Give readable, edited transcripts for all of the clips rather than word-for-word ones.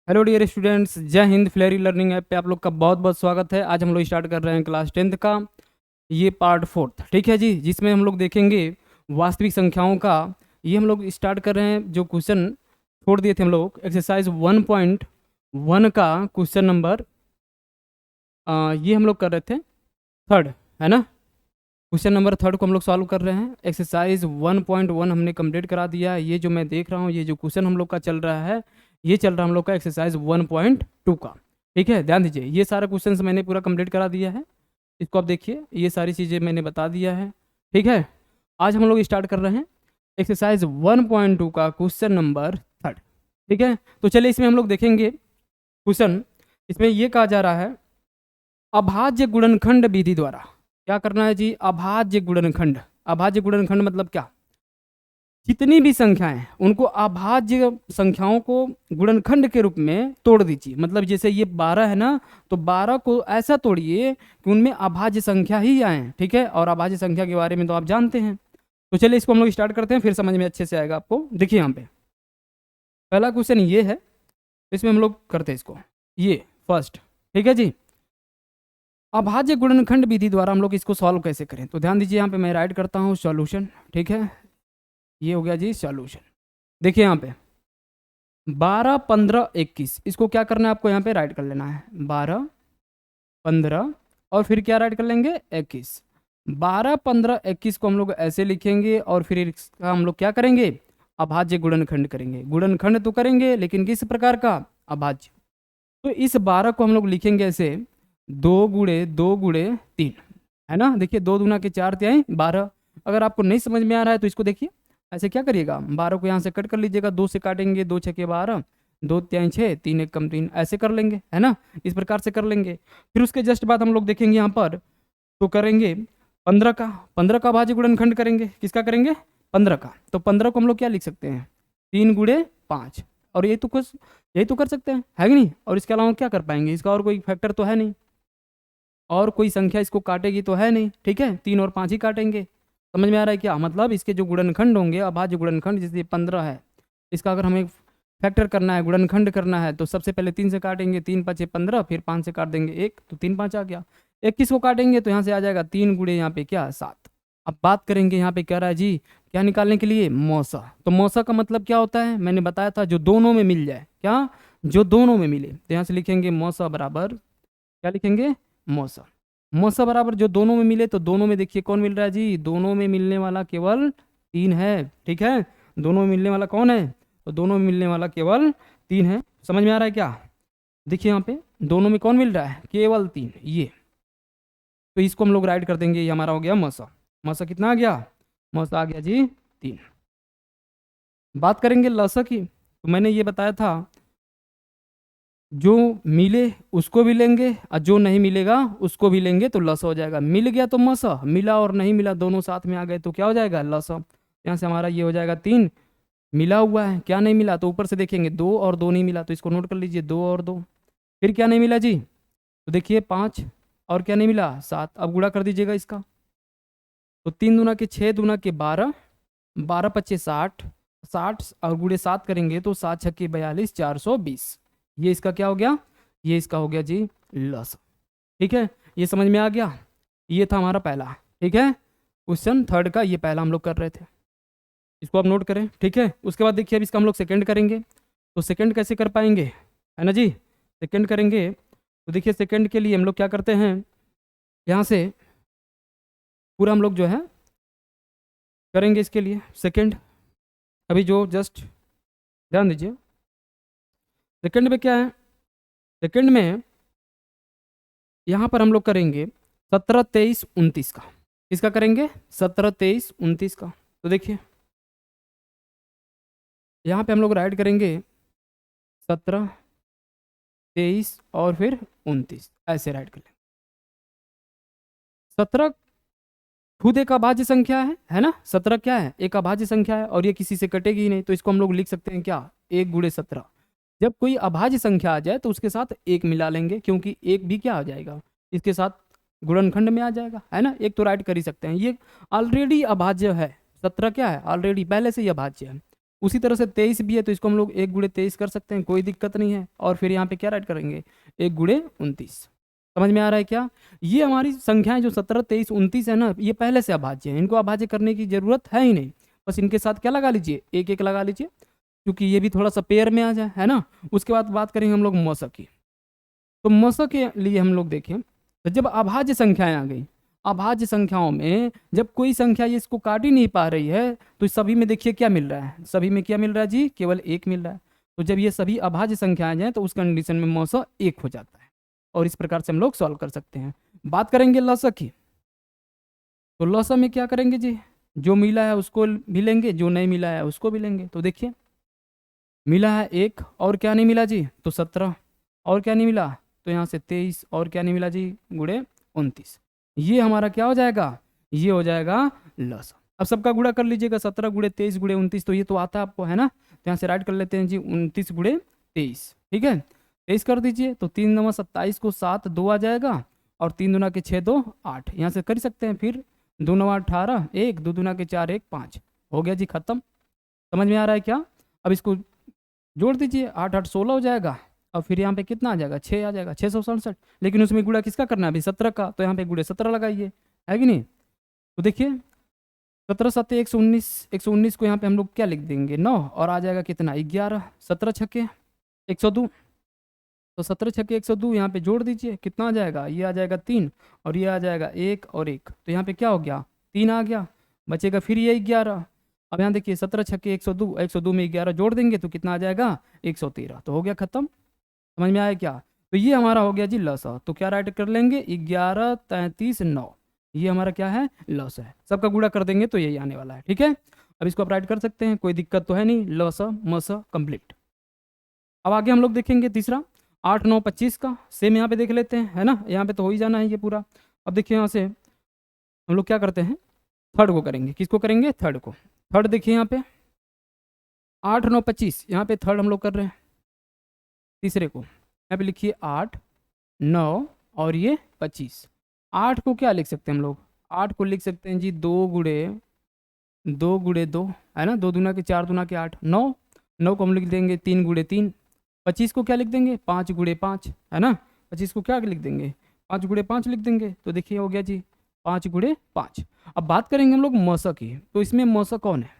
Hello dear students, जय Hind. फ्लेरी learning app पे आप लोग का बहुत बहुत स्वागत है। आज हम लोग स्टार्ट कर रहे हैं क्लास 10th का ये पार्ट 4th, ठीक है जी, जिसमें हम लोग देखेंगे वास्तविक संख्याओं का। ये हम लोग स्टार्ट कर रहे हैं। जो क्वेश्चन छोड़ दिए थे हम लोग एक्सरसाइज 1.1 का क्वेश्चन नंबर ये हम लोग कर रहे थे थर्ड, है ना। क्वेश्चन नंबर थर्ड को हम लोग सॉल्व कर रहे हैं। एक्सरसाइज 1.1 हमने कंप्लीट करा दिया है। ये जो मैं देख रहा हूँ, ये जो क्वेश्चन हम लोग का चल रहा है, ये चल रहा है हम लोग का एक्सरसाइज 1.2 का। ठीक है, ध्यान दीजिए, ये सारा क्वेश्चन मैंने पूरा कंप्लीट करा दिया है। इसको आप देखिए, ये सारी चीज़ें मैंने बता दिया है। ठीक है, आज हम लोग स्टार्ट कर रहे हैं एक्सरसाइज 1.2 का क्वेश्चन नंबर थर्ड। ठीक है, तो चलिए इसमें हम लोग देखेंगे क्वेश्चन। इसमें ये कहा जा रहा है अभाज्य गुणनखंड विधि द्वारा क्या करना है जी। अभाज्य गुणनखंड, अभाज्य गुणनखंड मतलब क्या? जितनी भी संख्याएं उनको अभाज्य संख्याओं को गुणनखंड के रूप में तोड़ दीजिए। मतलब जैसे ये 12 है ना, तो 12 को ऐसा तोड़िए कि उनमें अभाज्य संख्या ही आए। ठीक है, और अभाज्य संख्या के बारे में तो आप जानते हैं। तो चलिए इसको हम लोग स्टार्ट करते हैं, फिर समझ में अच्छे से आएगा आपको। देखिए यहाँ पे पहला क्वेश्चन ये है, इसमें हम लोग करते हैं इसको, ये फर्स्ट। ठीक है जी, अभाज्य गुणनखंड विधि द्वारा हम लोग इसको सॉल्व कैसे करें। तो ध्यान दीजिए, यहाँ पे मैं राइट करता हूँ सॉल्यूशन। ठीक है, ये हो गया जी सॉल्यूशन। देखिए यहाँ पे 12, 15, 21, इसको क्या करना है आपको यहाँ पे राइट कर लेना है। 12, 15 और फिर क्या राइट कर लेंगे 21। 12, 15, 21 को हम लोग ऐसे लिखेंगे और फिर इसका हम लोग क्या करेंगे, अभाज्य गुणनखंड करेंगे। गुणनखंड तो करेंगे लेकिन किस प्रकार का, अभाज्य। तो इस 12 को हम लोग लिखेंगे ऐसे 2 गुणे 2 गुणे 3, है ना। देखिए 2 दूना के 4 तिहाई 12। अगर आपको नहीं समझ में आ रहा है तो इसको देखिए, ऐसे क्या करिएगा, 12 को यहाँ से कट कर लीजिएगा, 2 से काटेंगे, 2 छके 12, 2 तिहाई 6, 3 एक कम 3, ऐसे कर लेंगे, है ना। इस प्रकार से कर लेंगे। फिर उसके जस्ट बाद हम लोग देखेंगे यहाँ पर, तो करेंगे 15 का भाज्य गुणनखंड करेंगे। किसका करेंगे, 15 का। तो 15 को हम लोग क्या लिख सकते हैं, 3 गुणे 5। और ये तो कुछ यही तो कर सकते हैं, है कि नहीं। और इसके अलावा क्या कर पाएंगे, इसका और कोई फैक्टर तो है नहीं, और कोई संख्या इसको काटेगी तो है नहीं। ठीक है, 3 और 5 ही काटेंगे। समझ में आ रहा है क्या? मतलब इसके जो गुणनखंड होंगे, अभाज्य गुणनखंड, जैसे 15 है, इसका अगर हमें फैक्टर करना है, गुणनखंड करना है, तो सबसे पहले 3 से काटेंगे, 3 5 15, फिर 5 से काट देंगे 1, तो 3 5 आ गया। 21 को काटेंगे तो यहाँ से आ जाएगा 3 गुणे यहाँ पे क्या 7। अब बात करेंगे यहाँ पे, कह रहा है जी क्या निकालने के लिए, मौसा। तो मौसा का मतलब क्या होता है, मैंने बताया था, जो दोनों में मिल जाए। क्या, जो दोनों में मिले। तो यहाँ से लिखेंगे मौसा बराबर, क्या लिखेंगे, मौसा। मौसा बराबर जो दोनों में मिले, तो दोनों में देखिए कौन मिल रहा है जी, दोनों में मिलने वाला केवल 3 है। ठीक है, दोनों में मिलने वाला कौन है, तो दोनों में मिलने वाला केवल 3 है। समझ में आ रहा है क्या? देखिए यहाँ पे दोनों में कौन मिल रहा है, केवल 3, ये। तो इसको हम लोग राइट कर देंगे, ये हमारा हो गया मौसा। मौसा कितना आ गया, मौसा आ गया जी 3। बात करेंगे लसा की। तो मैंने ये बताया था, जो मिले उसको भी लेंगे और जो नहीं मिलेगा उसको भी लेंगे, तो लस हो जाएगा। मिल गया तो मसा, मिला और नहीं मिला दोनों साथ में आ गए तो क्या हो जाएगा, लस। यहाँ से हमारा ये हो जाएगा 3, मिला हुआ है। क्या नहीं मिला, तो ऊपर से देखेंगे 2 और 2 नहीं मिला, तो इसको नोट कर लीजिए, 2 और 2। फिर क्या नहीं मिला जी, तो देखिए 5, और क्या नहीं मिला 7। अब गुणा कर दीजिएगा इसका, तो 3 दूना के 6, दूना के 12, 12 पच्चे 60, 60 और गुणे 7 करेंगे तो 7 छक्के 42, 420। ये इसका क्या हो गया, ये इसका हो गया जी लस। ठीक है, ये समझ में आ गया। ये था हमारा पहला। ठीक है, क्वेश्चन थर्ड का ये पहला हम लोग कर रहे थे, इसको आप नोट करें। ठीक है, उसके बाद देखिए अब इसका हम लोग सेकंड करेंगे। तो सेकंड कैसे कर पाएंगे, है ना जी। सेकंड करेंगे तो देखिए, सेकंड के लिए हम लोग क्या करते हैं, यहाँ से पूरा हम लोग जो है करेंगे इसके लिए सेकंड। अभी जो जस्ट ध्यान दीजिए, सेकंड में क्या है, सेकंड में यहाँ पर हम लोग करेंगे 17, 23, 29 का। किसका करेंगे, 17, 23, 29 का। तो देखिए यहाँ पे हम लोग राइट करेंगे 17, 23 और फिर 29, ऐसे राइट कर लेंगे। 17 खुद एक अभाज्य संख्या है ना। 17 क्या है, एक अभाज्य संख्या है, और ये किसी से कटेगी ही नहीं, तो इसको हम लोग लिख सकते हैं क्या, 1 गुणे 17। जब कोई अभाज्य संख्या आ जाए तो उसके साथ 1 मिला लेंगे, क्योंकि 1 भी क्या आ जाएगा, इसके साथ गुणनखंड में आ जाएगा, है ना। एक तो राइट कर ही सकते हैं, ये ऑलरेडी अभाज्य है। 17 क्या है, ऑलरेडी पहले से ही अभाज्य है। उसी तरह से 23 भी है, तो इसको हम लोग 1 × 23 कर सकते हैं, कोई दिक्कत नहीं है। और फिर यहाँ पे क्या राइट करेंगे, 1 × 29। समझ में आ रहा है क्या? ये हमारी संख्याएं जो 17, 23, 29 है ना, ये पहले से अभाज्य है, इनको अभाज्य करने की जरूरत है ही नहीं। बस इनके साथ क्या लगा लीजिए, 1 1 लगा लीजिए, क्योंकि ये भी थोड़ा सा पेयर में आ जाए, है ना। उसके बाद बात करेंगे हम लोग मौसक की। तो मौसक के लिए हम लोग देखें, तो जब अभाज्य संख्याएं आ गई, अभाज्य संख्याओं में जब कोई संख्या ये इसको काट ही नहीं पा रही है, तो सभी में देखिए क्या मिल रहा है, सभी में क्या मिल रहा है जी, केवल 1 मिल रहा है। तो जब ये सभी अभाज्य संख्याएं जाए तो उस कंडीशन में मौसक 1 हो जाता है, और इस प्रकार से हम लोग सॉल्व कर सकते हैं। बात करेंगे लौसक की, तो लौसक में क्या करेंगे जी, जो मिला है उसको भी लेंगे, जो नहीं मिला है उसको भी लेंगे। तो देखिए मिला है 1, और क्या नहीं मिला जी, तो 17, और क्या नहीं मिला, तो यहाँ से 23, और क्या नहीं मिला जी, गुणे 29। ये हमारा क्या हो जाएगा, ये हो जाएगा लस। अब सबका गुणा कर लीजिएगा, 17 × 23 × 29, तो ये तो आता है आपको, है ना। तो यहाँ से राइट कर लेते हैं जी, 29 × 23, ठीक है, 23 कर दीजिए। तो 3 9 27 को 7 2 आ जाएगा, और 3 दूना के 6 2 8, यहाँ से कर सकते हैं। फिर 2 9 18, 1 2 दूना के 4 1 5, हो गया जी खत्म। समझ में आ रहा है क्या? अब इसको जोड़ दीजिए, 8 8 16 हो जाएगा, और फिर यहाँ पे कितना आ जाएगा, 6 आ जाएगा, 667। लेकिन उसमें गुणा किसका करना है अभी, 17 का, तो यहाँ पे गुणे 17 लगाइए, है कि नहीं। तो देखिए 17 7 119, 119 को यहाँ पे हम लोग क्या लिख देंगे, 9, और आ जाएगा कितना, 11, 17 छक्के 102। तो 17 छक्के 102 यहाँ पे जोड़ दीजिए, कितना आ जाएगा, ये आ जाएगा 3, और ये आ जाएगा 1 और 1, तो यहाँ पे क्या हो गया, 3 आ गया, बचेगा फिर ये 11। अब यहाँ देखिए 17 छक्के 102, 102 में 11 जोड़ देंगे तो कितना आ जाएगा, 113, तो हो गया खत्म। समझ में आया क्या? तो ये हमारा हो गया जी लसा। तो क्या राइट कर लेंगे, 11 33 9, ये हमारा क्या है, लस है। सबका गुणा कर देंगे तो यही आने वाला है, ठीक है। अब इसको आप राइट कर सकते हैं, कोई दिक्कत तो है नहीं, लसा मसा कंप्लीट। अब आगे हम लोग देखेंगे तीसरा, 8 9 25 का सेम यहाँ पे देख लेते हैं, है ना, यहाँ पे तो हो ही जाना है ये पूरा। अब देखिए यहाँ से हम लोग क्या करते हैं, थर्ड को करेंगे, किसको करेंगे, थर्ड को। थर्ड देखिए यहाँ पे 8 9 25, यहाँ पे थर्ड हम लोग कर रहे हैं, तीसरे को यहाँ पे लिखिए 8 9 और ये 25। 8 को क्या लिख सकते हैं हम लोग, 8 को लिख सकते हैं जी 2 × 2 है ना, 2 दूना के 4 दूना के 8, 9 9 को हम लिख देंगे 3 × 3। 25 को क्या लिख देंगे, 5 × 5, है ना, 25 को क्या लिख देंगे, 5 × 5 लिख देंगे। तो देखिए हो गया जी 5 × 5। अब बात करेंगे हम लोग मौसा की, तो इसमें मौसा कौन है,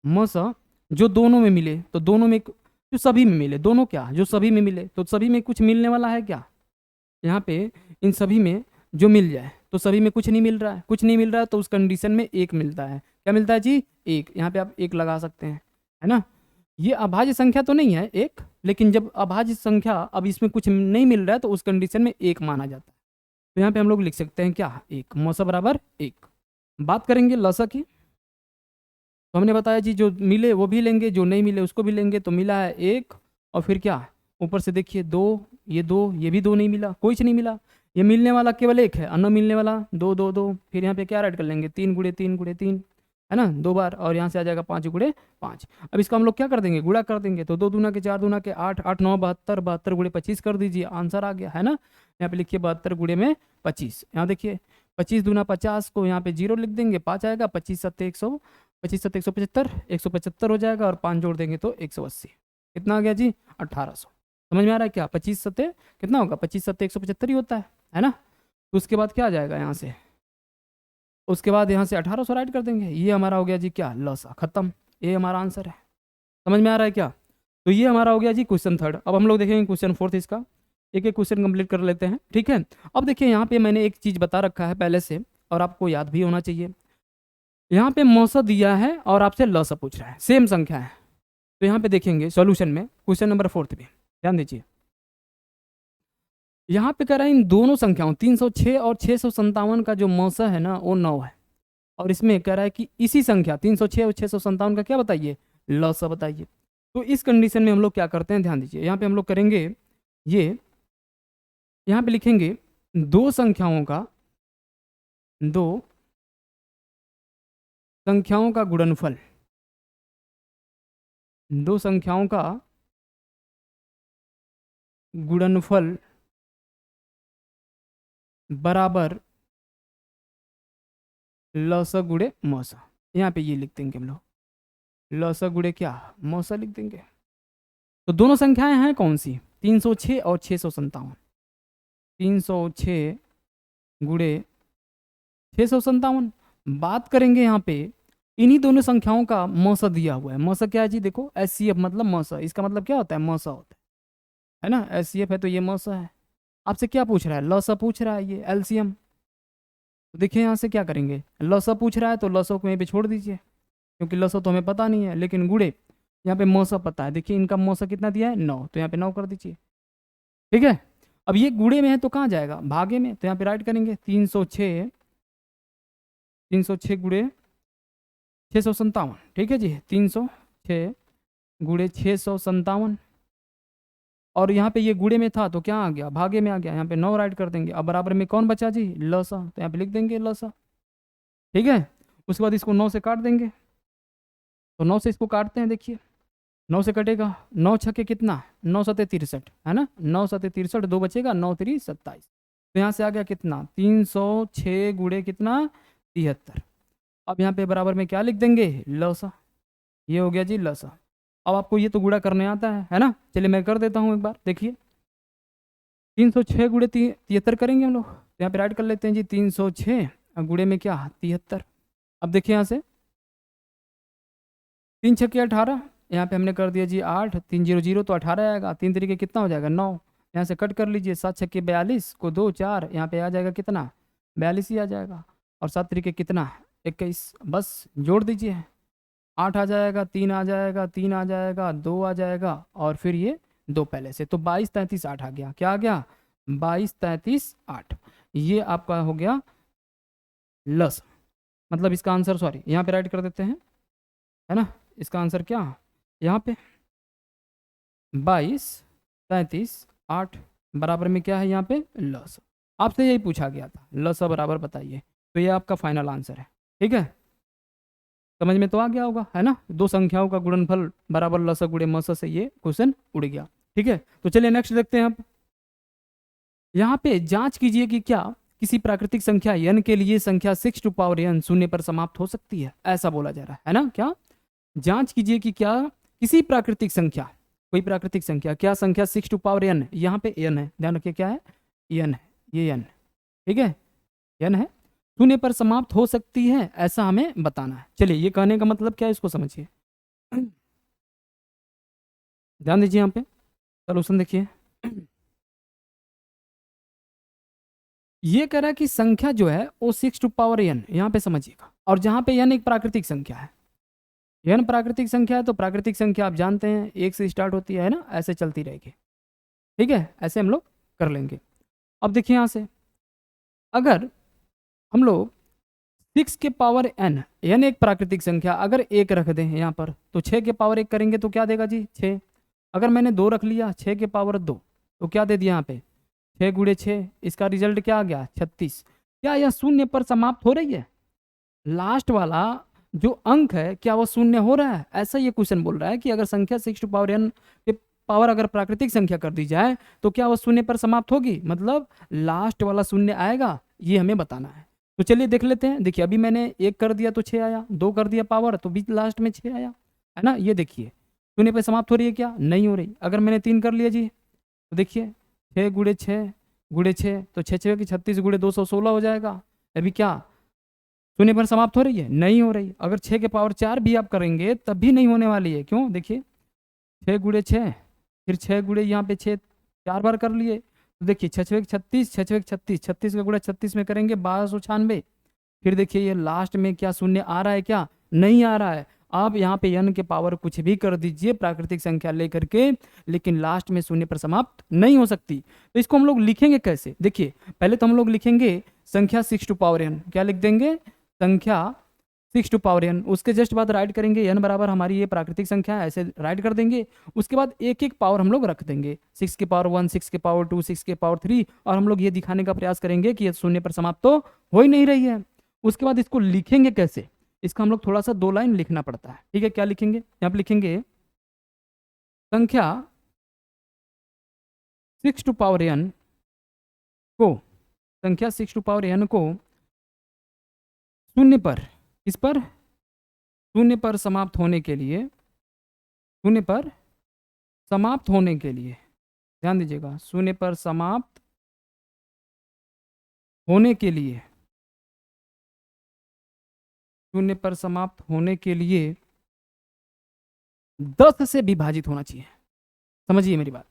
मौसा जो दोनों में मिले, तो दोनों में, जो सभी में मिले, दोनों क्या, जो सभी में मिले, तो सभी में कुछ मिलने वाला है क्या, यहाँ पे इन सभी में जो मिल जाए, तो सभी में कुछ नहीं मिल रहा है, कुछ नहीं मिल रहा है, तो उस कंडीशन में 1 मिलता है। क्या मिलता है जी, 1, यहाँ पे आप 1 लगा सकते हैं, है ना। ये अभाज्य संख्या तो नहीं है 1, लेकिन जब अभाज्य संख्या अब इसमें कुछ नहीं मिल रहा है तो उस कंडीशन में 1 माना जाता है। तो यहाँ पे हम लोग लिख सकते हैं क्या, 1, मौसा बराबर 1। बात करेंगे लसा की, तो हमने बताया जी जो मिले वो भी लेंगे, जो नहीं मिले उसको भी लेंगे। तो मिला है 1, और फिर क्या, ऊपर से देखिए 2, ये 2, ये भी 2 नहीं मिला, कुछ नहीं मिला, ये मिलने वाला केवल 1 है, अन्य मिलने वाला 2 2 2। फिर यहाँ पे क्या ऐड कर लेंगे, 3 × 3 × 3, है ना, 2 बार, और यहाँ से आ जाएगा 5 × 5। अब इसका हम लोग क्या कर देंगे, गुणा कर देंगे। तो 2 दूना के 4 दूना के 8, 8 9 72, 72 × 25 कर दीजिए, आंसर आ गया, है ना। यहाँ पे लिखिए 72 × 25, यहाँ देखिए 25 दूना 50 को यहाँ पे 0 लिख देंगे, 5 आएगा, 25 7 100, 25 7 175, 175 हो जाएगा, और 5 जोड़ देंगे तो 180, कितना आ गया जी, 1800। समझ में आ रहा है क्या, 25 7 कितना होगा, 25 7 175 ही होता है ना। तो उसके बाद क्या आ जाएगा यहाँ से, उसके बाद यहाँ से 1800 राइट कर देंगे, ये हमारा हो गया जी क्या, लसा, खत्म, ये हमारा आंसर है। समझ में आ रहा है क्या? तो ये हमारा हो गया जी क्वेश्चन थर्ड। अब हम लोग देखेंगे क्वेश्चन फोर्थ, इसका एक एक क्वेश्चन कंप्लीट कर लेते हैं, ठीक है। अब देखिए यहाँ पे मैंने एक चीज़ बता रखा है पहले से, और आपको याद भी होना चाहिए। यहाँ पे मौसा दिया है और आपसे लसा पूछ रहा है, सेम संख्या है। तो यहाँ पे देखेंगे सॉल्यूशन में क्वेश्चन नंबर 4 पे ध्यान दीजिए, यहाँ पे कह रहा है इन दोनों संख्याओं 306 और 657 का जो मौसा है ना वो 9 है, और इसमें कह रहा है कि इसी संख्या 306 और 657 का क्या बताइए, लसा बताइए। तो इस कंडीशन में हम लोग क्या करते हैं, ध्यान दीजिए, यहाँ पे हम लोग करेंगे ये, यहाँ पे लिखेंगे दो संख्याओं का गुणनफल, दो संख्याओं का गुणनफल बराबर लसा गुणे मौसा। यहाँ पे ये लिख देंगे हम लोग, लसा गुड़े क्या, मौसा लिख देंगे। तो दोनों संख्याएं हैं कौन सी, 306 और 657। 306 गुड़े 657। बात करेंगे यहाँ पे इन्हीं दोनों संख्याओं का मौसा दिया हुआ है। मौसा क्या है जी, देखो एचसीएफ मतलब मौसा, इसका मतलब क्या होता है, मौसा होता है ना। एचसीएफ है तो ये मौसा है। आपसे क्या पूछ रहा है, लसा पूछ रहा है, ये एलसीएम। तो देखिए यहाँ से क्या करेंगे, लसा पूछ रहा है तो लसों को यहीं पे छोड़ दीजिए, क्योंकि लसो तो हमें पता नहीं है, लेकिन गुड़े यहाँ पे मौसा पता है। देखिए इनका मौसा कितना दिया है, 9, तो यहाँ पे 9 कर दीजिए। ठीक है, अब ये गुड़े में है तो कहाँ जाएगा, भागे में, तो यहाँ पे राइट करेंगे 306, 306 गुड़े 657। ठीक है जी, 306 गुड़े 657। और यहाँ पे ये गुड़े में था तो क्या आ गया, भागे में आ गया, यहाँ पे 9 राइट कर देंगे। अब बराबर में कौन बचा जी, लसा, तो यहाँ पे लिख देंगे लसा। ठीक है, उसके बाद इसको 9 से काट देंगे, तो 9 से इसको काटते हैं, देखिए 9 से कटेगा, 9 छके कितना, 9 सते 63 है ना, 9 सते 63, 2 बचेगा, 9 3 27। तो यहाँ से आ गया कितना, 306 गुड़े कितना 73। अब यहाँ पे बराबर में क्या लिख देंगे, लसा। ये हो गया जी लसा। अब आपको ये तो गुड़ा करने आता है ना, चलिए मैं कर देता हूँ एक बार, देखिए 306 गुड़े 73 करेंगे हम लोग, तो यहाँ पे राइट कर लेते हैं जी 306 और गुड़े में क्या 73। अब देखिए यहाँ से 3 छक्के 18, यहाँ पे हमने कर दिया जी 8, 300 तो 18 आएगा, 3 तरीके कितना हो जाएगा 9, यहाँ से कट कर लीजिए, 7 छक्के 42 को 2 4, यहाँ पे आ जाएगा कितना 42 ही आ जाएगा, और 7 तरीके कितना 21, बस जोड़ दीजिए, 8 आ जाएगा, 3 आ जाएगा, 3 आ जाएगा, 2 आ जाएगा, और फिर ये 2 पहले से, तो 22 33 8 आ गया। क्या आ गया, 22 33 8। ये आपका हो गया लस, मतलब इसका आंसर, सॉरी यहाँ पे राइट कर देते हैं, है ना, इसका आंसर क्या यहाँ पे 22 33 8 बराबर में क्या है यहाँ पे लस। आपसे यही पूछा गया था, लस बराबर बताइए, तो ये आपका फाइनल आंसर है। ठीक है, समझ में तो आ गया होगा, है ना, दो संख्याओं का गुणनफल बराबर लस गुणे मस से ये क्वेश्चन उड़ गया। ठीक है, तो चलिए नेक्स्ट देखते हैं। आप यहाँ पे जांच कीजिए कि क्या किसी प्राकृतिक संख्या n के लिए संख्या 6 टू पावर n शून्य पर समाप्त हो सकती है, ऐसा बोला जा रहा है ना। क्या, जांच कीजिए कि क्या किसी प्राकृतिक संख्या, कोई प्राकृतिक संख्या, क्या संख्या 6 टू पावर n, यहाँ पे n है, ध्यान रखिए क्या है, n है, ये n, ठीक है, n है, शून्य पर समाप्त हो सकती है, ऐसा हमें बताना है। चलिए ये कहने का मतलब क्या है, इसको समझिए, ध्यान दीजिए यहाँ पे, सोल्यूशन देखिए। ये कह रहा है कि संख्या जो है वो 6 टू पावर n, यहाँ पे समझिएगा, और जहाँ पे n एक प्राकृतिक संख्या है, n प्राकृतिक संख्या है, तो प्राकृतिक संख्या आप जानते हैं 1 से स्टार्ट होती है ना, ऐसे चलती रहेगी। ठीक है, ऐसे हम लोग कर लेंगे। अब देखिए यहाँ से अगर हम लोग 6 के पावर n, n एक प्राकृतिक संख्या, अगर 1 रख दें यहाँ पर, तो 6 के पावर 1 करेंगे तो क्या देगा जी 6। अगर मैंने 2 रख लिया, 6 के पावर 2, तो क्या दे दिया यहाँ पे 6 गुणे 6, इसका रिजल्ट क्या आ गया 36। क्या यह शून्य पर समाप्त हो रही है, लास्ट वाला जो अंक है क्या वो शून्य हो रहा है, ऐसा ये क्वेश्चन बोल रहा है कि अगर संख्या 6 टू पावर n के पावर अगर प्राकृतिक संख्या कर दी जाए तो क्या वो शून्य पर समाप्त होगी, मतलब लास्ट वाला शून्य आएगा, ये हमें बताना है। तो चलिए देख लेते हैं। देखिए अभी मैंने 1 कर दिया तो 6 आया, 2 कर दिया पावर तो बीच लास्ट में 6 आया, है ना। ये देखिए शून्य पर समाप्त हो रही है क्या, नहीं हो रही। अगर मैंने 3 कर लिया जी, तो देखिए 6 गुणे 6 गुणे 6, तो 6 6 की 36 गुणे 2 16 हो जाएगा। अभी क्या शून्य पर समाप्त हो रही है, नहीं हो रही। अगर 6 के पावर 4 भी आप करेंगे तब भी नहीं होने वाली है, क्यों, देखिए 6 गुणे 6, फिर 6 गुणे यहाँ पे 6 4 बार कर लिए, तो देखिए 6 6 36, 6 6 36, 36 का गुणा 36 में करेंगे 1296। फिर देखिए ये लास्ट में क्या शून्य आ रहा है, क्या नहीं आ रहा है। आप यहाँ पे n के पावर कुछ भी कर दीजिए प्राकृतिक संख्या लेकर के, लेकिन लास्ट में शून्य पर समाप्त नहीं हो सकती। तो इसको हम लोग लिखेंगे कैसे, देखिए पहले तो हम लोग लिखेंगे संख्या 6 टू पावर n, क्या लिख देंगे संख्या 6 टू पावर n, उसके जस्ट बाद राइट करेंगे n बराबर हमारी ये प्राकृतिक संख्या है, ऐसे राइट कर देंगे। उसके बाद एक एक पावर हम लोग रख देंगे, 6 के पावर 1, 6 के पावर 2, 6 के पावर 3, और हम लोग ये दिखाने का प्रयास करेंगे कि ये शून्य पर समाप्त तो हो ही नहीं रही है। उसके बाद इसको लिखेंगे कैसे, इसका हम लोग थोड़ा सा 2 लाइन लिखना पड़ता है। ठीक है, क्या लिखेंगे, यहाँ पे लिखेंगे संख्या 6 टू पावर n को, संख्या 6 टू पावर n को शून्य पर, किस पर शून्य पर समाप्त होने के लिए, शून्य पर समाप्त होने के लिए, ध्यान दीजिएगा, शून्य पर समाप्त होने के लिए, शून्य पर समाप्त होने के लिए 10 से विभाजित होना चाहिए। समझिए मेरी बात,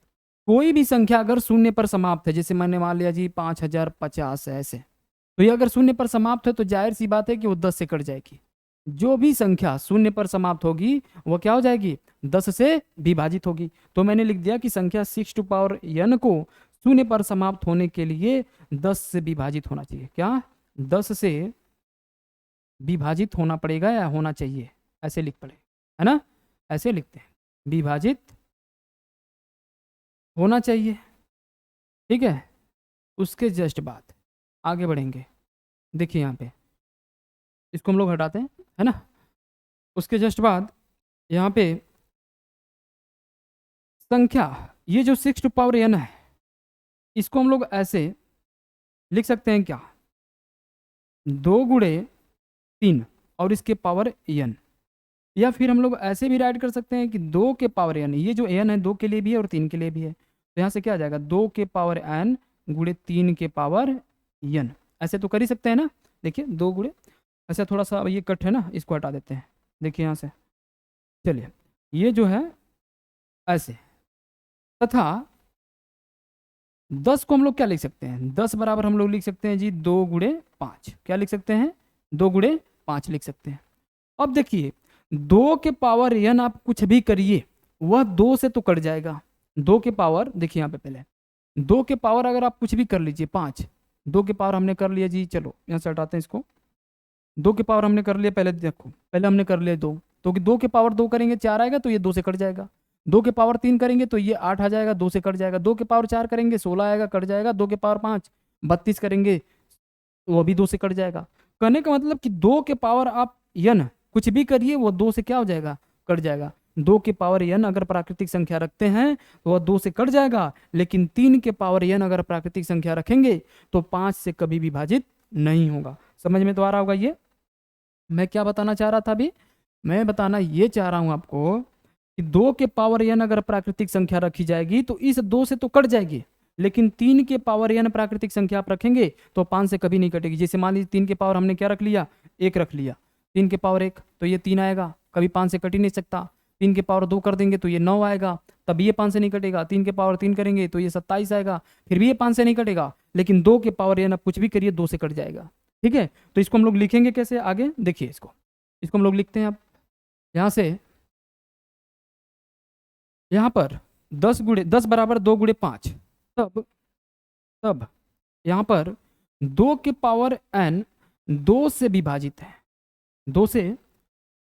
कोई भी संख्या अगर शून्य पर समाप्त है, जैसे मैंने मान लिया जी 5050 है ऐसे, तो ये अगर शून्य पर समाप्त है तो जाहिर सी बात है कि वो 10 से कट जाएगी। जो भी संख्या शून्य पर समाप्त होगी वो क्या हो जाएगी, 10 से विभाजित होगी। तो मैंने लिख दिया कि संख्या 6 टू पावर n को शून्य पर समाप्त होने के लिए 10 से विभाजित होना चाहिए। क्या 10 से विभाजित होना पड़ेगा या होना चाहिए, ऐसे लिख पड़े, है ना, ऐसे लिखते हैं, विभाजित होना चाहिए। ठीक है, उसके जस्ट बाद आगे बढ़ेंगे। देखिए यहाँ पे इसको हम लोग हटाते हैं, है ना। उसके जस्ट बाद यहाँ पे संख्या, ये जो 6 टू पावर n है, इसको हम लोग ऐसे लिख सकते हैं, क्या 2 गुणे 3 और इसके पावर n, या फिर हम लोग ऐसे भी राइट कर सकते हैं कि 2 के पावर n, ये जो n है 2 के लिए भी है और 3 के लिए भी है, तो यहाँ से क्या आ जाएगा 2 के पावर n गुणे 3 के पावर n, ऐसे तो कर ही सकते हैं ना। देखिए 2 गुणे, ऐसा थोड़ा सा ये कट है ना, इसको हटा देते हैं। देखिए यहाँ से, चलिए ये जो है ऐसे, तथा 10 को हम लोग क्या लिख सकते हैं, 10 बराबर हम लोग लिख सकते हैं जी 2 गुणे 5, क्या लिख सकते हैं 2 गुणे 5 लिख सकते हैं। अब देखिए 2 के पावर n आप कुछ भी करिए वह 2 से तो कट जाएगा। 2 के पावर, देखिए यहाँ पे पहले 2 के पावर अगर आप कुछ भी कर लीजिए 5, 2 के पावर हमने कर लिया जी, चलो यहाँ से हटाते हैं इसको, 2 के पावर हमने कर लिया, पहले देखो पहले हमने कर लिया 2, तो 2 के पावर 2 करेंगे 4 आएगा तो ये 2 से कट जाएगा। 2 के पावर 3 करेंगे तो ये 8 आ जाएगा, 2 से कट जाएगा। 2 के पावर 4 करेंगे 16 आएगा, कट जाएगा। 2 के पावर 5 32 करेंगे तो वो भी 2 से कट जाएगा। कहने का मतलब कि 2 के पावर आप n कुछ भी करिए वो 2 से क्या हो जाएगा, कट जाएगा। 2 के पावर n अगर प्राकृतिक संख्या रखते हैं तो वह 2 से कट जाएगा, लेकिन 3 के पावर n अगर प्राकृतिक संख्या रखेंगे तो 5 से कभी विभाजित नहीं होगा। समझ में तो आ रहा होगा। ये मैं क्या बताना चाह रहा था अभी, मैं बताना ये चाह रहा हूं आपको कि 2 के पावर n अगर प्राकृतिक संख्या रखी जाएगी तो इस 2 से तो कट जाएगी, लेकिन 3 के पावर n प्राकृतिक संख्या आप रखेंगे तो 5 से कभी नहीं कटेगी। जैसे मान लीजिए 3 के पावर हमने क्या रख लिया, 1 रख लिया, 3 के पावर 1 तो ये 3 आएगा, कभी 5 से कट ही नहीं सकता। 3 के पावर 2 कर देंगे तो ये 9 आएगा, तब ये 5 से नहीं कटेगा। 3 के पावर 3 करेंगे तो ये 27 आएगा, फिर भी ये 5 से नहीं कटेगा। लेकिन 2 के पावर n आप कुछ भी करिए 2 से कट जाएगा। ठीक है, तो इसको हम लोग लिखेंगे कैसे आगे, देखिए इसको हम लोग लिखते हैं। अब यहाँ से, यहाँ पर 10 बराबर 2 गुणे 5, तब यहाँ पर 2 के पावर n 2 से विभाजित है। 2 से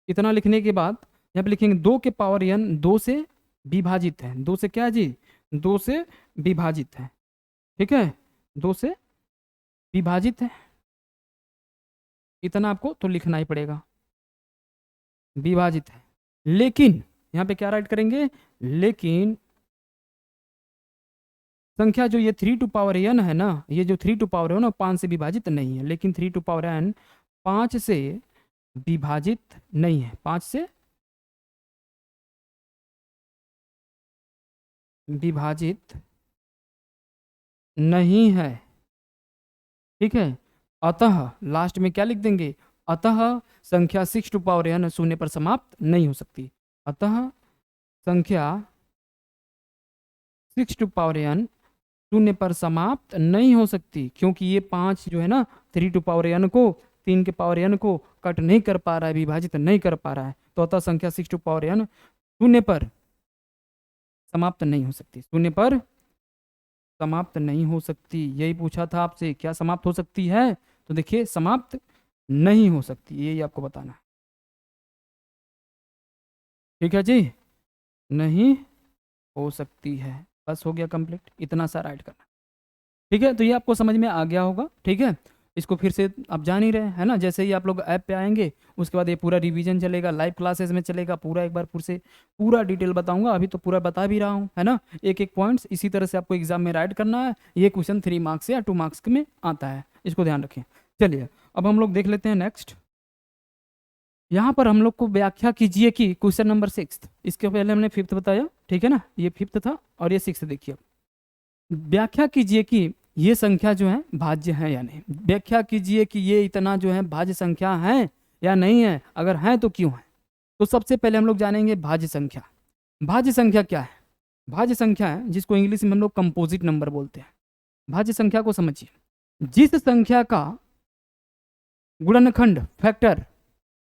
इतना लिखने के बाद यहाँ पे लिखेंगे 2 के पावर n 2 से विभाजित है। 2 से क्या है जी, 2 से विभाजित है। ठीक है, 2 से विभाजित है, इतना आपको तो लिखना ही पड़ेगा, विभाजित है। लेकिन यहाँ पे क्या राइट करेंगे, लेकिन संख्या जो ये 3 टू पावर n है ना, ये जो 3 टू पावर है ना 5 से विभाजित नहीं है, लेकिन 3 टू पावर n 5 से विभाजित नहीं है, 5 से विभाजित नहीं है। ठीक है, अतः लास्ट में क्या लिख देंगे, अतः संख्या 6 टू पावर n शून्य पर समाप्त नहीं हो सकती। अतः संख्या 6 टू पावर n शून्य पर समाप्त नहीं हो सकती, क्योंकि ये 5 जो है ना 3 टू पावर n को 3 के पावर n को कट नहीं कर पा रहा है, विभाजित नहीं कर पा रहा है। तो अतः संख्या 6 टू पावर n शून्य पर समाप्त नहीं हो सकती, शून्य पर समाप्त नहीं हो सकती। यही पूछा था आपसे, क्या समाप्त हो सकती है, तो देखिए समाप्त नहीं हो सकती, यही आपको बताना है। ठीक है जी, नहीं हो सकती है, बस हो गया कंप्लीट, इतना सा राइट करना। ठीक है, तो ये आपको समझ में आ गया होगा। ठीक है, इसको फिर से आप जान ही रहे हैं ना, जैसे ही आप लोग ऐप पे आएंगे उसके बाद ये पूरा रिवीजन चलेगा, लाइव क्लासेस में चलेगा पूरा, एक बार फिर से पूरा डिटेल बताऊंगा। अभी तो पूरा बता भी रहा हूँ, है ना, एक एक पॉइंट्स इसी तरह से आपको एग्जाम में राइट करना है। ये क्वेश्चन 3 मार्क्स या 2 मार्क्स में आता है, इसको ध्यान रखें। चलिए अब हम लोग देख लेते हैं नेक्स्ट। यहाँ पर हम लोग को व्याख्या कीजिए कि क्वेश्चन नंबर 6, इसके पहले हमने 5th बताया, ठीक है ना, ये 5th था और ये 6th देखिए। व्याख्या कीजिए कि ये संख्या जो है भाज्य है या नहीं। व्याख्या कीजिए कि ये इतना जो है भाज्य संख्या है या नहीं है, अगर है तो क्यों है। तो सबसे पहले हम लोग जानेंगे भाज्य संख्या। भाज्य संख्या क्या है? भाज्य संख्या है जिसको इंग्लिश में हम लोग कंपोजिट नंबर बोलते हैं। भाज्य संख्या को समझिए, जिस संख्या का गुणनखंड फैक्टर,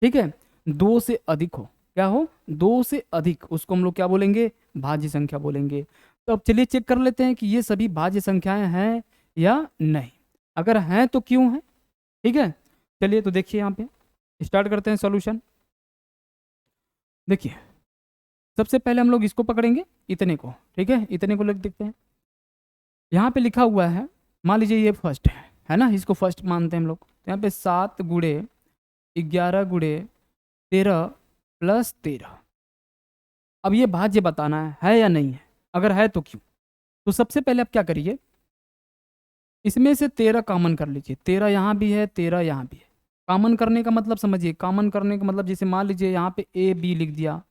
ठीक है, 2 से अधिक हो, क्या हो, 2 से अधिक, उसको हम लोग क्या बोलेंगे, भाज्य संख्या बोलेंगे। तो अब चलिए चेक कर लेते हैं कि ये सभी भाज्य संख्याएं हैं या नहीं। अगर हैं तो क्यों है, ठीक है। चलिए तो देखिए यहाँ पे स्टार्ट करते हैं सॉल्यूशन। देखिए सबसे पहले हम लोग इसको पकड़ेंगे, इतने को, ठीक है, इतने को लिख देखते हैं। यहाँ पे लिखा हुआ है, मान लीजिए ये फर्स्ट है ना, इसको फर्स्ट मानते हैं हम लोग। तो यहाँ पे 7 गुणे 11 गुणे 13 प्लस 13। अब ये भाज्य बताना है या नहीं है, अगर है तो क्यों। तो सबसे पहले आप क्या करिए, इसमें से 13 कॉमन कर लीजिए। 13 यहाँ भी है, 13 यहाँ भी है। कॉमन करने का मतलब समझिए, कॉमन करने का मतलब जैसे मान लीजिए यहाँ पे ए बी लिख दिया,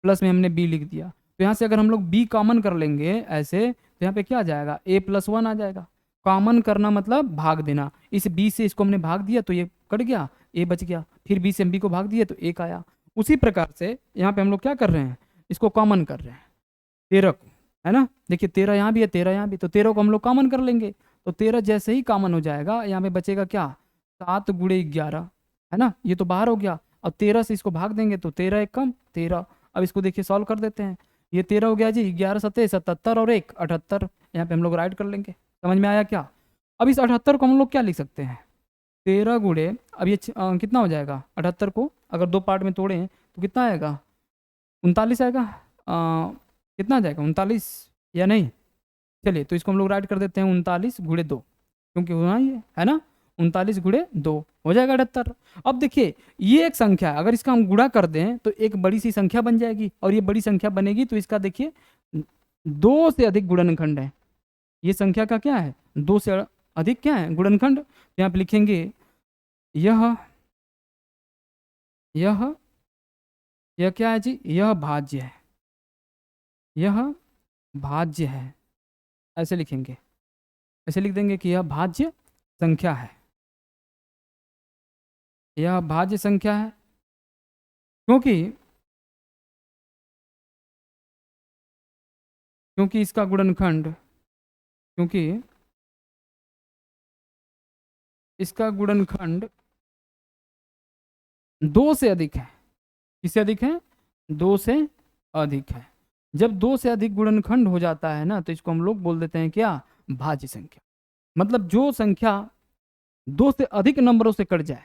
प्लस में हमने बी लिख दिया, तो यहाँ से अगर हम लोग बी कॉमन कर लेंगे ऐसे, तो यहाँ पे क्या आ जाएगा, a+1 आ जाएगा। कॉमन करना मतलब भाग देना। इस बी से इसको हमने भाग दिया तो ये कट गया, ए बच गया। फिर बी से हम बी को भाग दिए तो एक आया। उसी प्रकार से यहाँ पे हम लोग क्या कर रहे हैं, इसको कॉमन कर रहे हैं 13 को, है ना। देखिए 13 यहाँ भी है, 13 यहाँ भी, तो 13 को हम लोग कॉमन कर लेंगे। तो 13 जैसे ही कॉमन हो जाएगा, यहाँ पे बचेगा क्या, 7 गुणे 11, है ना, ये तो बाहर हो गया। अब 13 से इसको भाग देंगे तो 13 एक कम 13। अब इसको देखिए सॉल्व कर देते हैं। ये 13 हो गया जी, 11 सत्ते 77 और 1 78। यहाँ पे हम लोग राइट कर लेंगे। समझ में आया क्या। अब इस 78 को हम लोग क्या लिख सकते हैं, 13 गुणे, अब ये कितना हो जाएगा, 78 को अगर 2 पार्ट में तोड़ें तो कितना आएगा, 39 आएगा। कितना आ जाएगा, 39 या नहीं। चलिए तो इसको हम लोग राइट कर देते हैं 39 गुणे 2, क्योंकि होना ही है ना, 39 गुणे 2 हो जाएगा 78। अब देखिए ये एक संख्या है, अगर इसका हम गुणा कर दें तो एक बड़ी सी संख्या बन जाएगी, और ये बड़ी संख्या बनेगी तो इसका देखिए 2 से अधिक गुणनखंड है। ये संख्या का क्या है, 2 से अधिक क्या है, गुणनखंड। तो यहाँ पे लिखेंगे यह यह यह क्या है जी, यह भाज्य है, यह भाज्य है, ऐसे लिखेंगे। ऐसे लिख देंगे कि यह भाज्य संख्या है, यह भाज्य संख्या है, क्योंकि क्योंकि इसका गुणनखंड, क्योंकि इसका गुणनखंड 2 से अधिक है। किससे अधिक है, 2 से अधिक है। जब 2 से अधिक गुणनखंड हो जाता है ना, तो इसको हम लोग बोल देते हैं क्या, भाज्य संख्या। मतलब जो संख्या 2 से अधिक नंबरों से कट जाए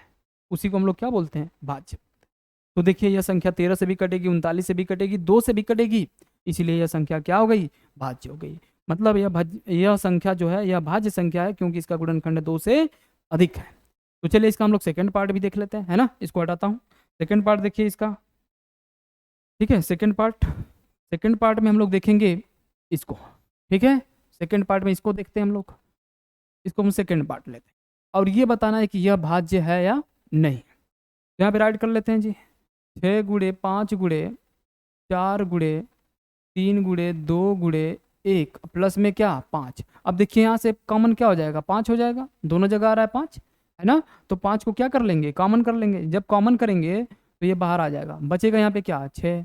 उसी को हम लोग क्या बोलते हैं, भाज्य। तो देखिए यह संख्या 13 से भी कटेगी, 39 से भी कटेगी, 2 से भी कटेगी, इसलिए यह संख्या क्या हो गई, भाज्य हो गई। मतलब यह संख्या जो है यह भाज्य संख्या है, क्योंकि इसका गुणनखंड 2 से अधिक है। तो चलिए इसका हम लोग सेकंड पार्ट भी देख लेते हैं, है ना। इसको हटाता हूँ, सेकंड पार्ट देखिए इसका, ठीक है। सेकंड पार्ट में हम लोग देखेंगे इसको, ठीक है। सेकंड पार्ट में इसको देखते हैं हम लोग, इसको हम सेकंड पार्ट लेते हैं, और ये बताना है कि यह भाज्य है या नहीं। यहाँ पे राइट कर लेते हैं जी, 6 गुणे 5 गुणे 4 गुणे 3 गुणे 2 गुणे 1 प्लस में क्या, 5। अब देखिए यहाँ से कॉमन क्या हो जाएगा, 5 हो जाएगा, दोनों जगह आ रहा है 5, है ना। तो 5 को क्या कर लेंगे, कॉमन कर लेंगे। जब कॉमन करेंगे तो ये बाहर आ जाएगा, बचेगा यहाँ पे क्या, 6,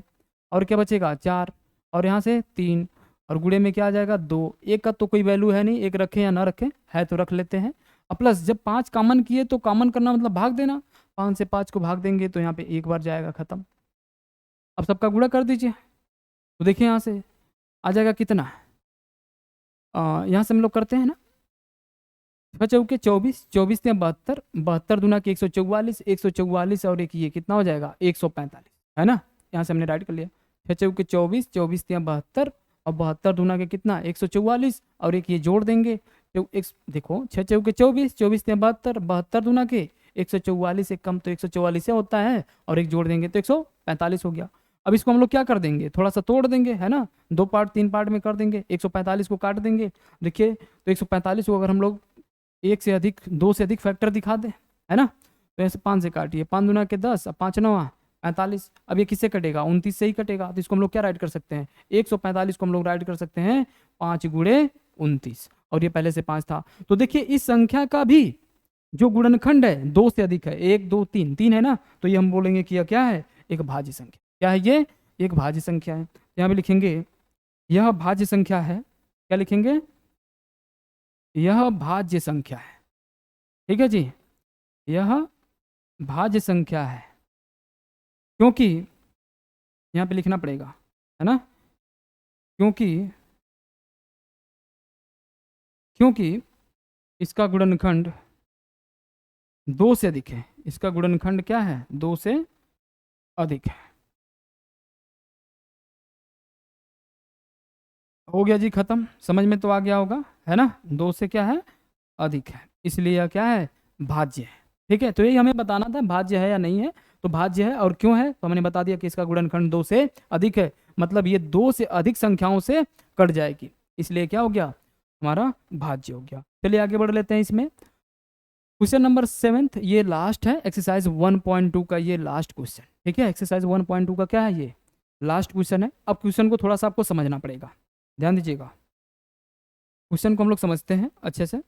और क्या बचेगा 4, और यहाँ से 3, और गुणे में क्या आ जाएगा 2। एक का तो कोई वैल्यू है नहीं, एक रखें या ना रखें, है तो रख लेते हैं। और प्लस जब 5 कॉमन किए तो कॉमन करना मतलब भाग देना, 5 से 5 को भाग देंगे तो यहाँ पे एक बार जाएगा खत्म। अब सबका गुणा कर दीजिए, तो देखिए यहाँ से आ जाएगा कितना, यहाँ से हम लोग करते हैं ना, 6 चौके 24, 24 से 72, 72 दूना के 144, 144 और एक ये कितना हो जाएगा 145, है ना। यहाँ से हमने राइट कर लिया, 6 चौके 24, 24 से 72, और 72 दूना के कितना 144, और एक ये जोड़ देंगे तो एक, देखो 6 चौके 24, 24 से 72, 72 दूना के 144 से कम तो 144 से होता है, और एक जोड़ देंगे तो 145 हो गया। अब इसको हम लोग क्या कर देंगे, थोड़ा सा तोड़ देंगे, है ना, 2 पार्ट 3 पार्ट में कर देंगे, 145 को काट देंगे। देखिए तो 145 को अगर हम लोग 1 से अधिक 2 से अधिक फैक्टर दिखा दें, है ना, तो ऐसे 5 से काटिए, 5 दूना के 10, 5 9 45। अब ये किससे कटेगा? 29 से ही कटेगा। तो इसको हम लोग क्या राइट कर सकते हैं? 145 को हम लोग राइट कर सकते हैं 5 गुणे 29, और ये पहले से 5 था। तो देखिए इस संख्या का भी जो गुणनखंड है 2 से अधिक है, 1 2 3 3 है ना, तो ये हम बोलेंगे कि यह क्या है? एक भाज्य संख्या। क्या है ये? एक भाज्य संख्या है। यहाँ पे लिखेंगे यह भाज्य संख्या है। क्या लिखेंगे? यह भाज्य संख्या है। ठीक है जी, यह भाज्य संख्या है, क्योंकि यहाँ पे लिखना पड़ेगा, है ना, क्योंकि इसका गुणनखंड 2 से अधिक है। इसका गुणनखंड क्या है? 2 से अधिक है। हो गया जी खत्म। समझ में तो आ गया होगा, है ना? 2 से क्या है? अधिक है, इसलिए यह क्या है? भाज्य है। ठीक है, तो यही हमें बताना था, भाज्य है या नहीं है। तो भाज्य है, और क्यों है तो हमने बता दिया कि इसका गुणनखंड 2 से अधिक है, मतलब ये 2 से अधिक संख्याओं से कट जाएगी, इसलिए क्या हो गया? हमारा भाज्य हो गया। चलिए आगे बढ़ लेते हैं इसमें। क्वेश्चन नंबर 7, ये लास्ट है एक्सरसाइज 1.2 का, ये लास्ट क्वेश्चन। ठीक है, एक्सरसाइज 1.2 का क्या है? ये लास्ट क्वेश्चन है। अब क्वेश्चन को थोड़ा सा आपको समझना पड़ेगा, ध्यान दीजिएगा। क्वेश्चन को हम लोग समझते हैं अच्छे से।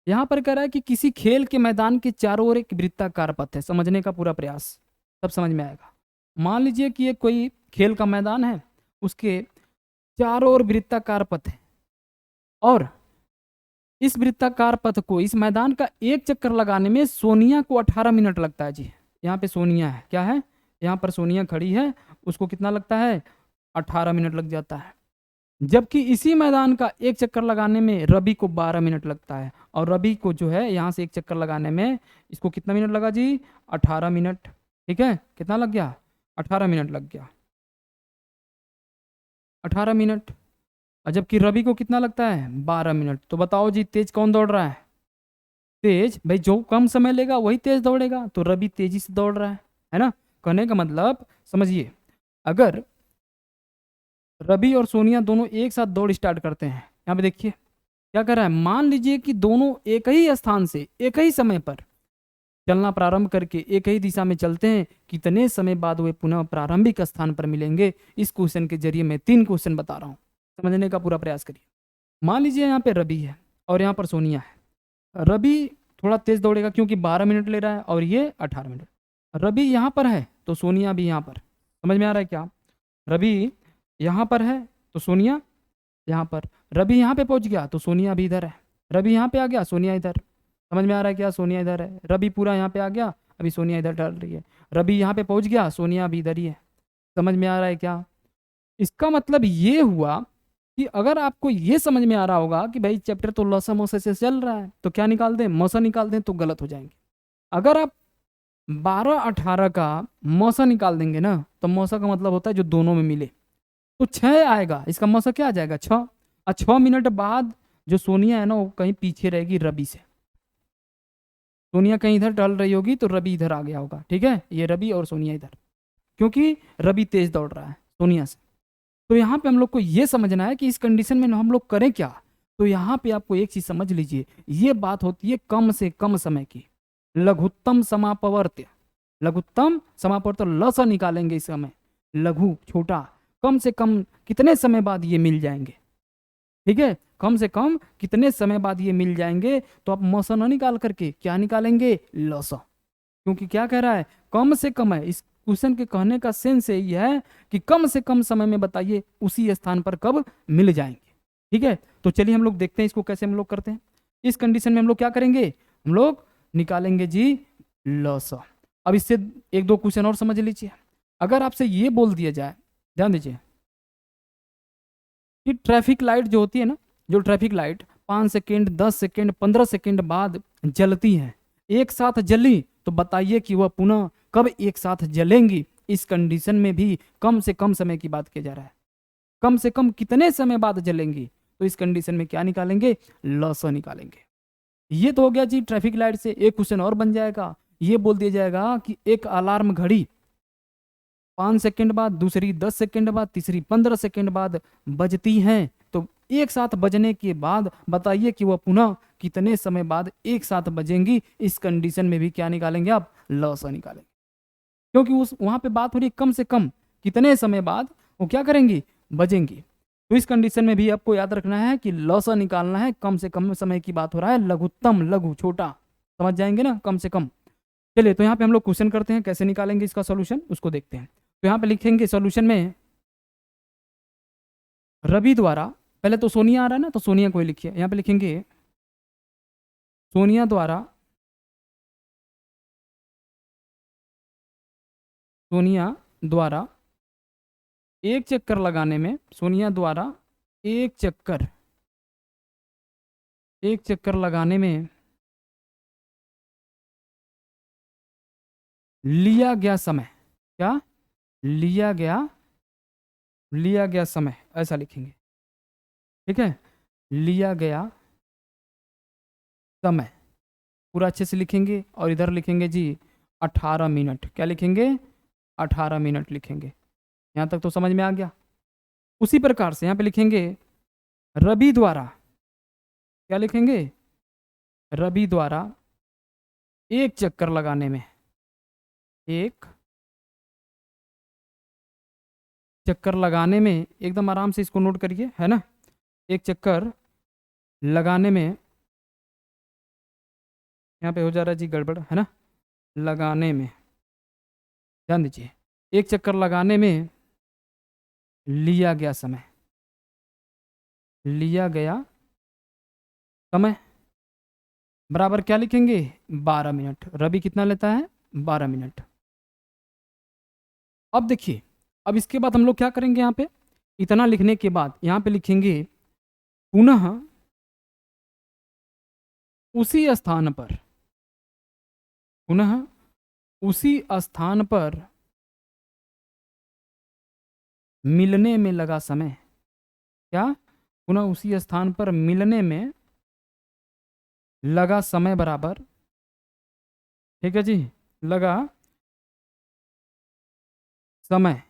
यहाँ पर कह रहा है कि किसी खेल के मैदान के चारों ओर एक वृत्ताकार पथ है। समझने का पूरा प्रयास, तब समझ में आएगा। मान लीजिए कि ये कोई खेल का मैदान है, उसके चारों ओर वृत्ताकार पथ है, और इस वृत्ताकार पथ को, इस मैदान का एक चक्कर लगाने में सोनिया को 18 मिनट लगता है जी। यहाँ पे सोनिया है, क्या है? यहाँ पर सोनिया खड़ी है, उसको कितना लगता है? 18 मिनट लग जाता है। जबकि इसी मैदान का एक चक्कर लगाने में रवि को 12 मिनट लगता है, और रवि को जो है यहाँ से एक चक्कर लगाने में इसको कितना मिनट लगा जी? 18 मिनट। ठीक है, कितना लग गया? 18 मिनट लग गया, 18 मिनट। और जबकि रवि को कितना लगता है? 12 मिनट। तो बताओ जी, तेज कौन दौड़ रहा है? तेज भाई, जो कम समय लेगा वही तेज दौड़ेगा, तो रवि तेजी से दौड़ रहा है ना। कहने का मतलब समझिए, अगर रवि और सोनिया दोनों एक साथ दौड़ स्टार्ट करते हैं, यहाँ पे देखिए क्या कर रहा है। मान लीजिए कि दोनों एक ही स्थान से एक ही समय पर चलना प्रारंभ करके एक ही दिशा में चलते हैं, कितने समय बाद वे पुनः प्रारंभिक स्थान पर मिलेंगे? इस क्वेश्चन के जरिए मैं 3 क्वेश्चन बता रहा हूँ, समझने का पूरा प्रयास करिए। मान लीजिए यहाँ पे रवि है और यहाँ पर सोनिया है। रवि थोड़ा तेज दौड़ेगा क्योंकि 12 मिनट ले रहा है, और ये 18 मिनट। रवि यहाँ पर है तो सोनिया भी यहाँ पर। समझ में आ रहा है क्या? रवि यहाँ पर है तो सोनिया यहाँ पर। रवि यहाँ पे पहुँच गया तो सोनिया भी इधर है। रवि यहाँ पे आ गया, सोनिया इधर। समझ में आ रहा है क्या? सोनिया इधर है, रवि पूरा यहाँ पे आ गया, अभी सोनिया इधर डर रही है। रवि यहाँ पे पहुँच गया, सोनिया भी इधर ही है। समझ में आ रहा है क्या? इसका मतलब ये हुआ कि अगर आपको ये समझ में आ रहा होगा कि भाई चैप्टर तो लसा मोसा से चल रहा है, तो क्या निकाल दें? मौसा निकाल दें, तो गलत हो जाएंगे। अगर आप 12-18 का मौसा निकाल देंगे ना, तो मौसा का मतलब होता है जो दोनों में मिले, तो 6 आएगा। इसका मौसा क्या आ जाएगा? 6। और 6 मिनट बाद जो सोनिया है ना, वो कहीं पीछे रहेगी रवि से। सोनिया कहीं इधर टहल रही होगी तो रवि इधर आ गया होगा। ठीक है, ये रवि और सोनिया इधर, क्योंकि रवि तेज दौड़ रहा है सोनिया से। तो यहाँ पे हम लोग को ये समझना है कि इस कंडीशन में हम लोग करें क्या। तो यहाँ पे आपको एक चीज समझ लीजिए, ये बात होती है कम से कम समय की। लघुत्तम समापवर्त्य, लघुत्तम समापवर्त्य लसा निकालेंगे इस समय। लघु छोटा, कम से कम कितने समय बाद ये मिल जाएंगे? ठीक है, कम से कम कितने समय बाद ये मिल जाएंगे। तो आप मौसा न निकाल करके क्या निकालेंगे? लसा, क्योंकि क्या कह रहा है? कम से कम है। इस क्वेश्चन के कहने का सेंस यही है कि कम से कम समय में बताइए उसी स्थान पर कब मिल जाएंगे। ठीक है, तो चलिए हम लोग देखते हैं इसको कैसे हम लोग करते हैं। इस कंडीशन में हम लोग क्या करेंगे? हम लोग निकालेंगे जी लसा। अब इससे 1-2 क्वेश्चन और समझ लीजिए। अगर आपसे ये बोल दिया जाए, ध्यान दीजिए, कि ट्रैफिक लाइट जो होती है ना, जो traffic light 5 second, 10 second, 15 second बाद जलती है, एक साथ जली, तो बताइए कि वह पुनः कब एक साथ जलेंगी। इस कंडीशन में भी कम से कम समय की बात किया जा रहा है। कम से कम कितने समय बाद जलेंगी, तो इस कंडीशन में क्या निकालेंगे? लसा निकालेंगे। ये तो हो गया जी ट्रैफिक लाइट से। एक क्वेश्चन और बन जाएगा, ये बोल दिया जाएगा कि एक अलार्म घड़ी 5 सेकंड बाद, दूसरी 10 सेकंड बाद, तीसरी 15 सेकंड बाद बजती हैं, तो एक साथ बजने के बाद बताइए कि वह पुनः कितने समय बाद एक साथ बजेंगी। इस कंडीशन में भी क्या निकालेंगे आप? लसा निकालेंगे। क्योंकि उस वहाँ पे बात हो रही है कम से कम कितने समय बाद वो क्या करेंगी, बजेंगी। तो इस कंडीशन में भी आपको याद रखना है कि लॉस निकालना है, कम से कम समय की बात हो रहा है, लघुत्तम, लघु छोटा, समझ जाएंगे ना, कम से कम। चलिए तो यहाँ पे हम लोग क्वेश्चन करते हैं, कैसे निकालेंगे इसका सॉल्यूशन उसको देखते हैं। तो यहाँ पे लिखेंगे सॉल्यूशन में रवि द्वारा, पहले तो सोनिया आ रहा है ना, तो सोनिया को ही लिखिए। यहाँ पे लिखेंगे सोनिया द्वारा, सोनिया द्वारा एक चक्कर लगाने में, सोनिया द्वारा एक चक्कर, एक चक्कर लगाने में लिया गया समय, क्या लिया गया समय, ऐसा लिखेंगे, ठीक है। लिया गया समय पूरा अच्छे से लिखेंगे और इधर लिखेंगे जी 18 मिनट, क्या लिखेंगे, 18 मिनट लिखेंगे। यहाँ तक तो समझ में आ गया। उसी प्रकार से यहाँ पे लिखेंगे रवि द्वारा, क्या लिखेंगे, रवि द्वारा एक चक्कर लगाने में, एक चक्कर लगाने में, एकदम आराम से इसको नोट करिए, है ना। एक चक्कर लगाने में, यहाँ पे हो जा रहा है जी गड़बड़, है ना, लगाने में, ध्यान दीजिए, एक चक्कर लगाने में लिया गया समय, लिया गया समय बराबर क्या लिखेंगे, 12 मिनट। रवि कितना लेता है, 12 मिनट। अब देखिए, अब इसके बाद हम लोग क्या करेंगे, यहाँ पे इतना लिखने के बाद यहाँ पे लिखेंगे पुनः उसी स्थान पर, पुनः उसी स्थान पर मिलने में लगा समय, क्या, पुनः उसी स्थान पर मिलने में लगा समय बराबर, ठीक है जी, लगा समय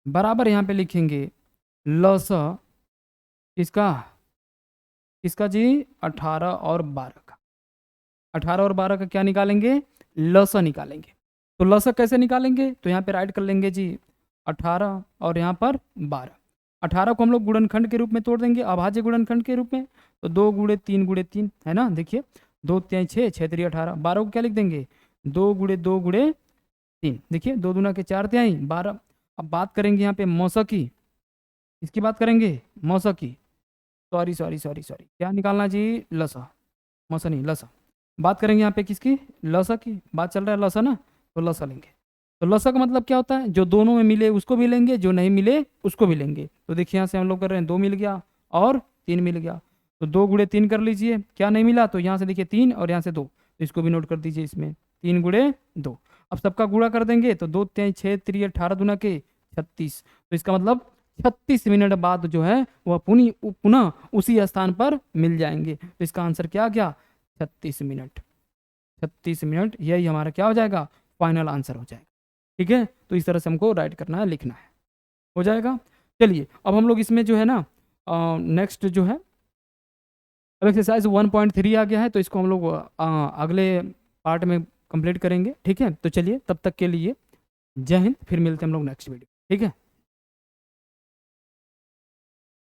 बराबर, यहाँ पे लिखेंगे लस, किसका, किसका जी, 18 और 12 का। 18 और 12 का क्या निकालेंगे, लस निकालेंगे। तो लस कैसे निकालेंगे, तो यहाँ पे राइट कर लेंगे जी 18 और यहाँ पर 12। 18 को हम लोग गुणनखंड के रूप में तोड़ देंगे, अभाज्य गुणनखंड के रूप में। तो 2 गुणे 3 गुणे 3, है ना, देखिए 2 3 6, 6 3 18। 12 को क्या लिख देंगे, 2 गुणे 2 गुणे 3, देखिए 2 दूना के 4 तिहाई 12। अब बात करेंगे यहाँ पे मौसा की, इसकी बात करेंगे मौसा की, सॉरी सॉरी सॉरी सॉरी, क्या निकालना जी, लसा, मौसा नहीं लसा। बात करेंगे यहाँ पे किसकी, लसा की, बात चल रहा है लसा ना, तो लसा लेंगे। तो लसा का मतलब क्या होता है, जो दोनों में मिले उसको भी लेंगे, जो नहीं मिले उसको भी लेंगे। तो देखिए यहाँ से हम लोग कर रहे हैं, 2 मिल गया और 3 मिल गया, तो 2 गुणे 3 कर लीजिए। क्या नहीं मिला, तो यहाँ से देखिए 3 और यहाँ से 2, तो इसको भी नोट कर दीजिए इसमें, 3 गुणे 2। अब सबका गुणा कर देंगे, तो 2 3 6 3 18 दूना के 36, तो इसका मतलब 36 मिनट बाद जो है वह पुनः उसी स्थान पर मिल जाएंगे। तो इसका आंसर क्या आ गया, 36 मिनट। 36 मिनट, यही हमारा क्या हो जाएगा, फाइनल आंसर हो जाएगा। ठीक है, तो इस तरह से हमको राइट करना है, लिखना है, हो जाएगा। चलिए अब हम लोग इसमें जो है ना नेक्स्ट जो है, अब एक्सरसाइज 1.3 आ गया है, तो इसको हम लोग अगले पार्ट में कंप्लीट करेंगे। ठीक है, तो चलिए तब तक के लिए जय हिंद, फिर मिलते हैं हम लोग नेक्स्ट वीडियो। ठीक है।